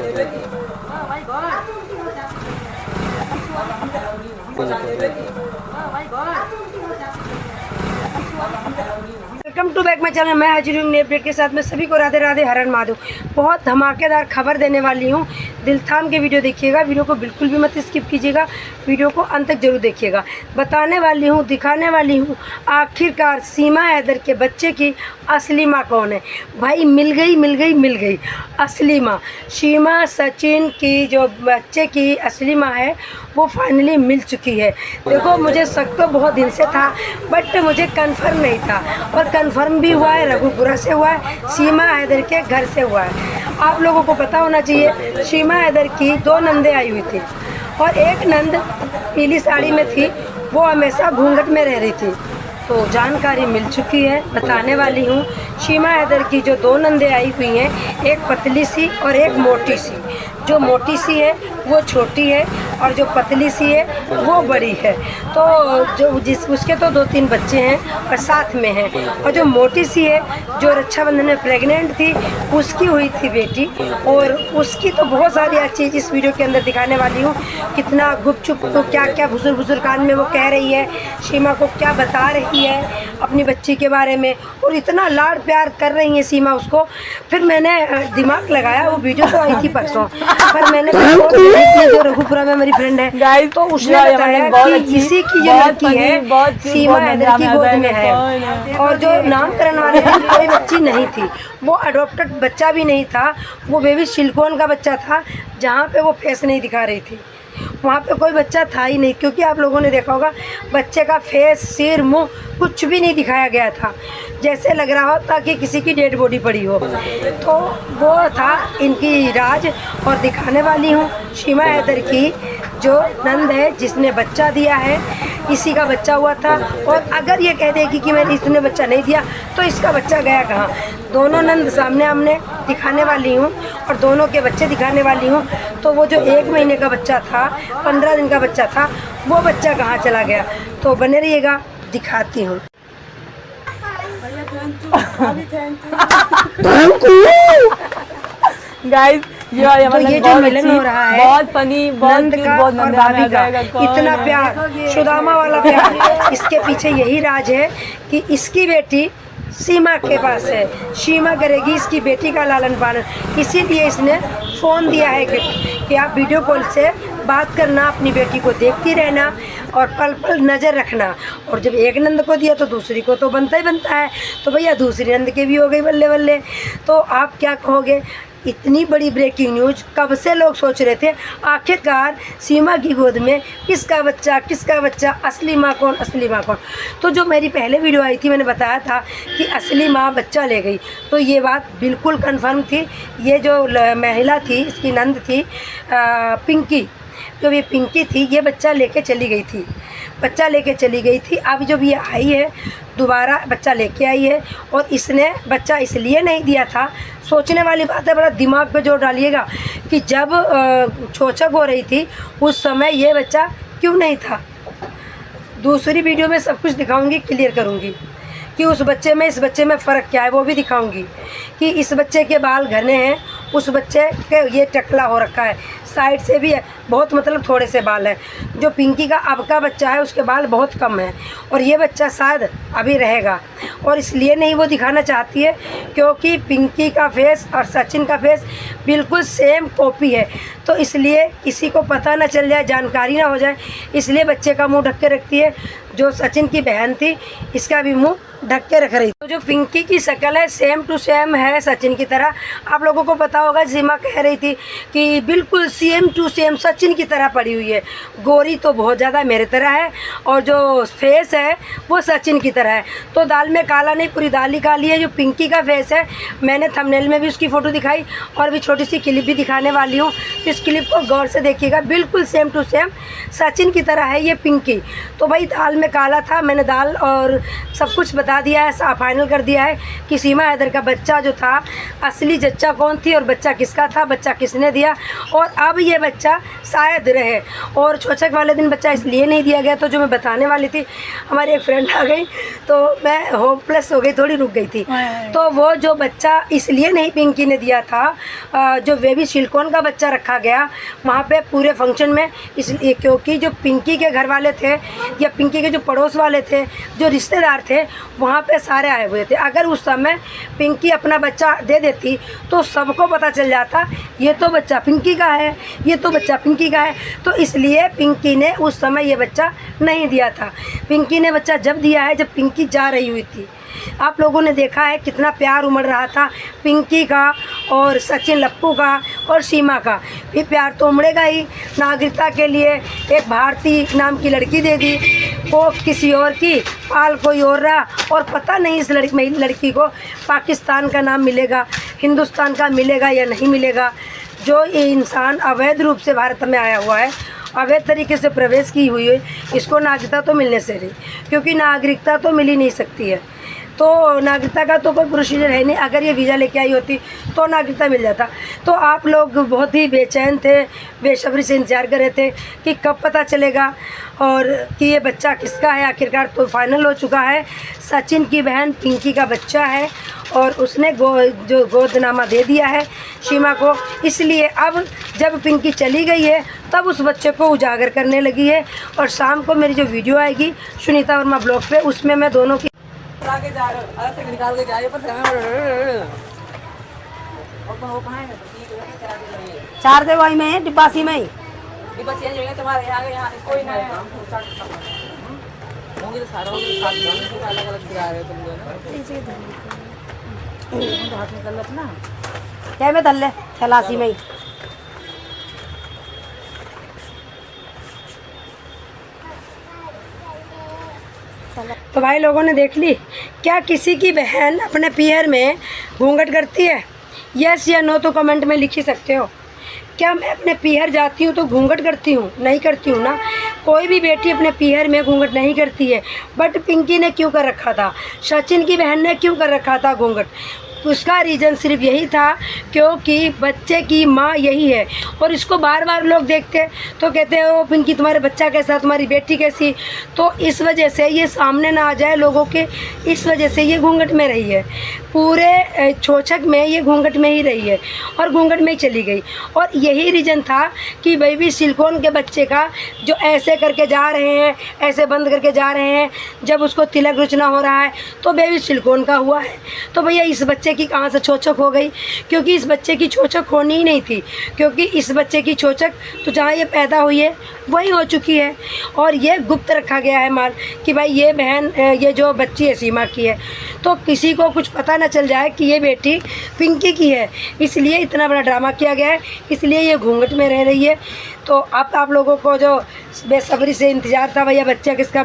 Welcome to back my channel. मैं हाजिर हूँ नए अपडेट के साथ में। सभी को राधे राधे, हर हर महादेव। बहुत धमाकेदार खबर देने वाली हूँ। दिल थाम के वीडियो देखिएगा, वीडियो को बिल्कुल भी मत स्किप कीजिएगा, वीडियो को अंत तक जरूर देखिएगा। बताने वाली हूँ, दिखाने वाली हूँ आखिरकार सीमा हैदर के बच्चे की असली माँ कौन है। भाई मिल गई असली माँ। सीमा सचिन की जो बच्चे की असली माँ है वो फाइनली मिल चुकी है। देखो मुझे शक तो बहुत दिन से था, बट मुझे कंफर्म नहीं था, और कंफर्म भी हुआ है। रघुपुरा से हुआ है, सीमा हैदर के घर से हुआ है। आप लोगों को पता होना चाहिए, सीमा हैदर की 2 नंदे आई हुई थी, और एक नंद पीली साड़ी में थी, वो हमेशा घूंघट में रह रही थी। तो जानकारी मिल चुकी है, बताने वाली हूँ। सीमा हैदर की जो 2 नंदे आई हुई हैं, एक पतली सी और एक मोटी सी। जो मोटी सी है वो छोटी है, और जो पतली सी है वो बड़ी है। तो जो उसके तो 2-3 बच्चे हैं और साथ में हैं। और जो मोटी सी है, जो रक्षाबंधन में प्रेग्नेंट थी, उसकी हुई थी बेटी। और उसकी तो बहुत सारी चीज़ इस वीडियो के अंदर दिखाने वाली हूँ। कितना गुपचुप तो क्या बुजुर्ग कान में वो कह रही है, सीमा को क्या बता रही है अपनी बच्ची के बारे में, और इतना लाड प्यार कर रही है सीमा उसको। फिर मैंने दिमाग लगाया, वो वीडियो तो आई थी परसों, पर मैंने जो रघुपुरा में मेरी फ्रेंड है, तो उसने बताया कि इसी की जो लड़की है सीमा हैदर की गोद में है। और जो नामकरण वाले दिन कोई बच्ची नहीं थी, वो अडॉप्टेड बच्चा भी नहीं था, वो बेबी सिलिकॉन का बच्चा था। जहाँ पे वो फेस नहीं दिखा रही थी, वहाँ पे कोई बच्चा था ही नहीं, क्योंकि आप लोगों ने देखा होगा बच्चे का फेस, सिर, मुंह कुछ भी नहीं दिखाया गया था। जैसे लग रहा होता कि किसी की डेड बॉडी पड़ी हो। तो वो था इनकी राज। और दिखाने वाली हूँ सीमा हैदर की जो नंद है, जिसने बच्चा दिया है, इसी का बच्चा हुआ था। और अगर ये कह देगी कि मैंने इसने बच्चा नहीं दिया, तो इसका बच्चा गया कहाँ। दोनों नंद सामने आमने दिखाने वाली हूँ, और दोनों के बच्चे दिखाने वाली हूँ। तो वो जो 1 महीने का बच्चा था, 15 दिन का बच्चा था, वो बच्चा कहाँ चला गया। तो बने रहिएगा, दिखाती हूँ। गाइस ये जो मिलन हो रहा है, बहुत फनी, नंद का और भाभी का, इतना प्यार, सुदामा वाला प्यार, इसके पीछे यही राज है कि इसकी बेटी सीमा के पास है। सीमा करेगी इसकी बेटी का लालन पालन। इसीलिए इसने फ़ोन दिया है कि आप वीडियो कॉल से बात करना, अपनी बेटी को देखती रहना, और पल पल नज़र रखना। और जब एक नंद को दिया तो दूसरी को तो बनता ही बनता है। तो भैया दूसरी नंद के भी हो गई बल्ले बल्ले। तो आप क्या कहोगे, इतनी बड़ी ब्रेकिंग न्यूज़ कब से लोग सोच रहे थे। आखिरकार सीमा की गोद में किसका बच्चा, असली माँ कौन, असली माँ कौन। तो जो मेरी पहले वीडियो आई थी, मैंने बताया था कि असली माँ बच्चा ले गई, तो ये बात बिल्कुल कंफर्म थी। ये जो महिला थी, इसकी नंद थी पिंकी, जो ये पिंकी थी, ये बच्चा लेके चली गई थी। अब जब ये आई है, दोबारा बच्चा लेके आई है, और इसने बच्चा इसलिए नहीं दिया था। सोचने वाली बात है, बड़ा दिमाग पे जोर डालिएगा कि जब चोचक हो रही थी, उस समय ये बच्चा क्यों नहीं था। दूसरी वीडियो में सब कुछ दिखाऊंगी, क्लियर करूंगी कि उस बच्चे में इस बच्चे में फ़र्क क्या है, वो भी दिखाऊंगी कि इस बच्चे के बाल घने हैं, उस बच्चे के ये टकला हो रखा है, साइड से भी है, बहुत मतलब थोड़े से बाल हैं। जो पिंकी का अब का बच्चा है, उसके बाल बहुत कम हैं, और ये बच्चा शायद अभी रहेगा। और इसलिए नहीं वो दिखाना चाहती है क्योंकि पिंकी का फेस और सचिन का फेस बिल्कुल सेम कॉपी है। तो इसलिए किसी को पता ना चल जाए, जानकारी ना हो जाए, इसलिए बच्चे का मुंह ढक के रखती है। जो सचिन की बहन थी, इसका भी मुंह ढक के रख रही। तो जो पिंकी की शक्ल है, सेम टू सेम है सचिन की तरह। आप लोगों को पता होगा, सीमा कह रही थी कि बिल्कुल सेम टू सेम सचिन की तरह पड़ी हुई है। गोरी तो बहुत ज़्यादा मेरे तरह है, और जो फेस है वो सचिन की तरह है। तो दाल में काला नहीं, पूरी दाल ही काली है। जो पिंकी का फेस है, मैंने थंबनेल में भी उसकी फ़ोटो दिखाई, और भी छोटी सी क्लिप भी दिखाने वाली हूँ। तो इस क्लिप को गौर से देखिएगा, बिल्कुल सेम टू सेम सचिन की तरह है ये पिंकी। तो भाई दाल में काला था, मैंने दाल और सब कुछ बता दिया है, फाइनल कर दिया है कि सीमा हैदर का बच्चा जो था, असली जच्चा कौन थी और बच्चा किसका था, बच्चा किसने दिया, और अब ये बच्चा शायद रहे। और चौचक वाले दिन बच्चा इसलिए नहीं दिया गया, तो जो मैं बताने वाली थी, हमारी एक फ्रेंड आ गई तो मैं होपलेस हो गई, थोड़ी रुक गई थी। तो वो जो बच्चा इसलिए नहीं पिंकी ने दिया था, जो बेबी सिलिकॉन का बच्चा रखा गया वहाँ पे पूरे फंक्शन में, इसलिए क्योंकि जो पिंकी के घर वाले थे या पिंकी के जो पड़ोस वाले थे, जो रिश्तेदार थे, वहाँ पे सारे आए हुए थे। अगर उस समय पिंकी अपना बच्चा दे देती तो सबको पता चल जाता ये तो बच्चा पिंकी का है, ये तो बच्चा पिंकी का है। तो इसलिए पिंकी ने उस समय ये बच्चा नहीं दिया था। पिंकी ने बच्चा जब दिया है जब पिंकी जा रही हुई थी। आप लोगों ने देखा है कितना प्यार उमड़ रहा था पिंकी का और सचिन लप्पू का और सीमा का। फिर प्यार तो उमड़ेगा ही। नागरिकता के लिए एक भारती नाम की लड़की दे दी, वो किसी और की, पाल कोई और रहा, और पता नहीं इस लड़की को पाकिस्तान का नाम मिलेगा, हिंदुस्तान का मिलेगा या नहीं मिलेगा। जो ये इंसान अवैध रूप से भारत में आया हुआ है, अवैध तरीके से प्रवेश की हुई है, इसको नागरिकता तो मिलने से रही, क्योंकि नागरिकता तो मिल ही नहीं सकती है। तो नागरिकता का तो कोई प्रोसीजर है नहीं। अगर ये वीज़ा लेके आई होती तो नागरिकता मिल जाता। तो आप लोग बहुत ही बेचैन थे, बेसब्री से इंतज़ार कर रहे थे कि कब पता चलेगा और कि ये बच्चा किसका है। आखिरकार तो फाइनल हो चुका है, सचिन की बहन पिंकी का बच्चा है और उसने जो गोदनामा दे दिया है सीमा को। इसलिए अब जब पिंकी चली गई है तब उस बच्चे को उजागर करने लगी है। और शाम को मेरी जो वीडियो आएगी सुनीता वर्मा ब्लॉग पे, उसमें मैं दोनों की के जा रहे हो, अलग से निकाल के जा रहे हो, पर वो कहाँ है? चार दे वही में डिब्बासी में ही डिब्बा चेंज हो गया तुम्हारे आगे, यहाँ कोई ना है। होंगे तो सारा होंगे, साथ अलग अलग गिरा रहे हो तुम दोनों। हाथ निकल अपना क्या में तल्ले थैलासी में ही। तो भाई लोगों ने देख ली, क्या किसी की बहन अपने पीहर में घूंघट करती है? यस या नो तो कमेंट में लिख ही सकते हो। क्या मैं अपने पीहर जाती हूँ तो घूंघट करती हूँ? नहीं करती हूँ ना। कोई भी बेटी अपने पीहर में घूंघट नहीं करती है। बट पिंकी ने क्यों कर रखा था, सचिन की बहन ने क्यों कर रखा था घूंघट? उसका रीज़न सिर्फ यही था क्योंकि बच्चे की माँ यही है। और इसको बार बार लोग देखते तो कहते हैं ओ पिंकी तुम्हारे बच्चा कैसा, तुम्हारी बेटी कैसी। तो इस वजह से ये सामने ना आ जाए लोगों के, इस वजह से ये घूंघट में रही है। पूरे छोचक में ये घूंघट में ही रही है और घूंघट में ही चली गई। और यही रीज़न था कि बेबी सिलिकॉन के बच्चे का जो ऐसे करके जा रहे हैं, ऐसे बंद करके जा रहे हैं, जब उसको तिलक रुचना हो रहा है तो बेबी सिलिकॉन का हुआ है। तो भैया इस बच्चे की कहाँ से छोचक हो गई? क्योंकि इस बच्चे की छोचक होनी ही नहीं थी, क्योंकि इस बच्चे की छोचक तो जहाँ ये पैदा हुई है वही हो चुकी है। और ये गुप्त रखा गया है माल कि भाई ये बहन, ये जो बच्ची है सीमा की है, तो किसी को कुछ पता ना चल जाए कि ये बेटी पिंकी की है। इसलिए इतना बड़ा ड्रामा किया गया है, इसलिए ये घूंघट में रह रही है। तो अब आप लोगों को जो बेसब्री से इंतज़ार था भैया बच्चा किसका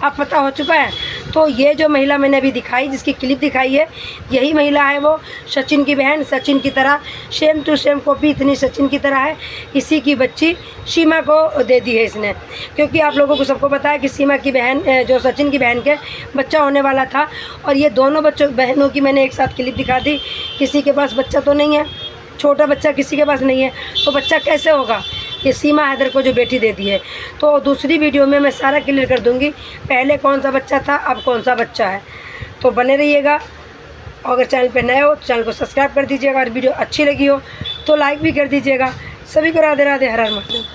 अब पता हो चुका है। तो ये जो महिला मैंने अभी दिखाई, जिसकी क्लिप दिखाई है, यही महिला है वो सचिन की बहन। सचिन की तरह सेम टू सेम कॉपी इतनी सचिन की तरह है। इसी की बच्ची सीमा को दे दी है इसने, क्योंकि आप लोगों को सबको पता है कि सीमा की बहन, जो सचिन की बहन के बच्चा होने वाला था। और ये दोनों बहनों की मैंने एक साथ क्लिप दिखा दी। किसी के पास बच्चा तो नहीं है, छोटा बच्चा किसी के पास नहीं है, तो बच्चा कैसे होगा? ये सीमा हैदर को जो बेटी दे दी है। तो दूसरी वीडियो में मैं सारा क्लियर कर दूंगी, पहले कौन सा बच्चा था, अब कौन सा बच्चा है। तो बने रहिएगा। अगर चैनल पे नए हो तो चैनल को सब्सक्राइब कर दीजिएगा। और वीडियो अच्छी लगी हो तो लाइक भी कर दीजिएगा। सभी को राधे राधे, हर हर महादेव।